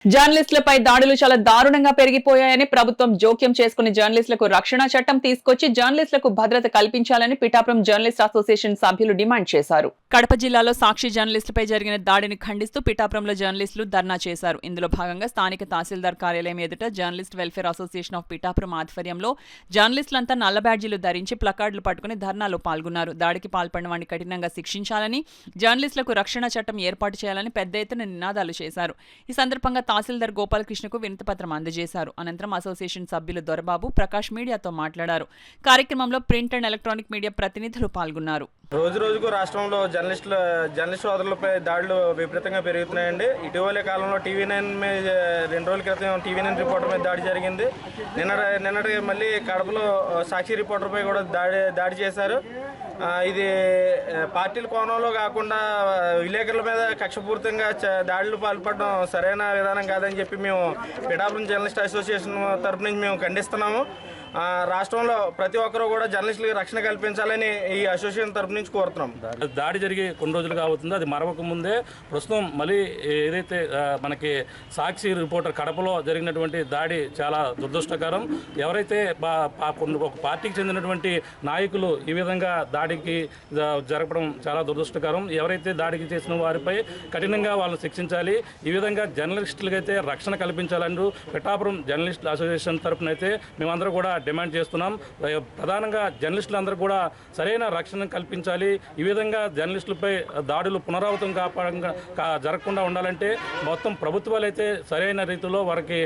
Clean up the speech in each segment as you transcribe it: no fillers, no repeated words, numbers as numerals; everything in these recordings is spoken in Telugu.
జర్నలిస్టులపై దాడులు చాలా దారుణంగా పెరిగిపోయాయని ప్రభుత్వం జోక్యం చేసుకుని జర్నలిస్టులకు రక్షణ చట్టం తీసుకొచ్చి జర్నలిస్టులకు భద్రత కల్పించాలని పిఠాపురం జర్నలిస్ట్ అసోసియేషన్ సభ్యులు డిమాండ్ చేశారు. కడప జిల్లాలో సాక్షి జర్నలిస్టులపై జరిగిన దాడిని ఖండిస్తూ పిఠాపురంలో జర్నలిస్టులు ధర్నా చేశారు. ఇందులో భాగంగా స్థానిక తహసీల్దార్ కార్యాలయం ఎదుట journalist welfare association of Pithapuram ఆధ్వర్యంలో జర్నలిస్టులంతా నల్ల బ్యాడ్జీలు ధరించి ప్లకార్డులు పట్టుకుని ధర్నాలో పాల్గొన్నారు. దాడికి పాల్పడిన వారిని కఠినంగా శిక్షించాలని, జర్నలిస్టులకు రక్షణ చట్టం ఏర్పాటు చేయాలని పెద్ద ఎత్తున నినాదాలు చేశారు. ఈ సందర్భంగా తహసీల్దార్ గోపాలకృష్ణకు వినతిపత్రం అందజేశారు. అనంతరం అసోసియేషన్ సభ్యులు దొరబాబు, ప్రకాష్ మీడియాతో మాట్లాడారు. కార్యక్రమంలో ప్రింట్ అండ్ ఎలక్ట్రానిక్ మీడియా ప్రతినిధులు పాల్గొన్నారు. రోజు రోజుకు రాష్ట్రంలో జర్నలిస్ట్ సోదరులపై దాడులు విపరీతంగా పెరుగుతున్నాయండి. ఇటీవల కాలంలో TV9 మీద 2 రోజుల క్రితం TV9 రిపోర్టర్ మీద దాడి జరిగింది. నిన్నటి మళ్ళీ కడపలో సాక్షి రిపోర్టర్పై కూడా దాడి చేశారు. ఇది పార్టీల కోణంలో కాకుండా విలేకరుల మీద కక్షపూరితంగా దాడులు పాల్పడడం సరైన విధానం కాదని చెప్పి మేము పిఠాపురం జర్నలిస్ట్ అసోసియేషన్ తరపు నుంచి మేము ఖండిస్తున్నాము. రాష్ట్రంలో ప్రతి ఒక్కరూ కూడా జర్నలిస్టులకు రక్షణ కల్పించాలని ఈ అసోసియేషన్ తరపు నుంచి కోరుతున్నాం. దాడి జరిగి కొన్ని రోజులుగా అవుతుందో అది మరవక ముందే ప్రస్తుతం మళ్ళీ ఏదైతే మనకి సాక్షి రిపోర్టర్ కడపలో జరిగినటువంటి దాడి చాలా దురదృష్టకరం. ఎవరైతే ఒక పార్టీకి చెందినటువంటి నాయకులు ఈ విధంగా దాడికి జరపడం చాలా దురదృష్టకరం. ఎవరైతే దాడికి చేసిన వారిపై కఠినంగా వాళ్ళని శిక్షించాలి. ఈ విధంగా జర్నలిస్టులకైతే రక్షణ కల్పించాలంటూ పిఠాపురం జర్నలిస్ట్ అసోసియేషన్ తరపున అయితే మేమందరూ కూడా డిమాండ్ చేస్తున్నాం. ప్రధానంగా జర్నలిస్టులందరూ కూడా సరైన రక్షణ కల్పించాలి. ఈ విధంగా జర్నలిస్టులపై దాడులు పునరావృతం జరగకుండా ఉండాలంటే మొత్తం ప్రభుత్వాలు అయితే సరైన రీతిలో వారికి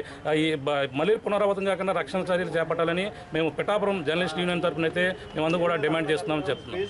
మళ్ళీ పునరావృతం కాకుండా రక్షణ చర్యలు చేపట్టాలని మేము పిఠాపురం జర్నలిస్ట్ యూనియన్ తరఫున అయితే మేమందరూ కూడా డిమాండ్ చేస్తున్నామని చెప్తున్నాం.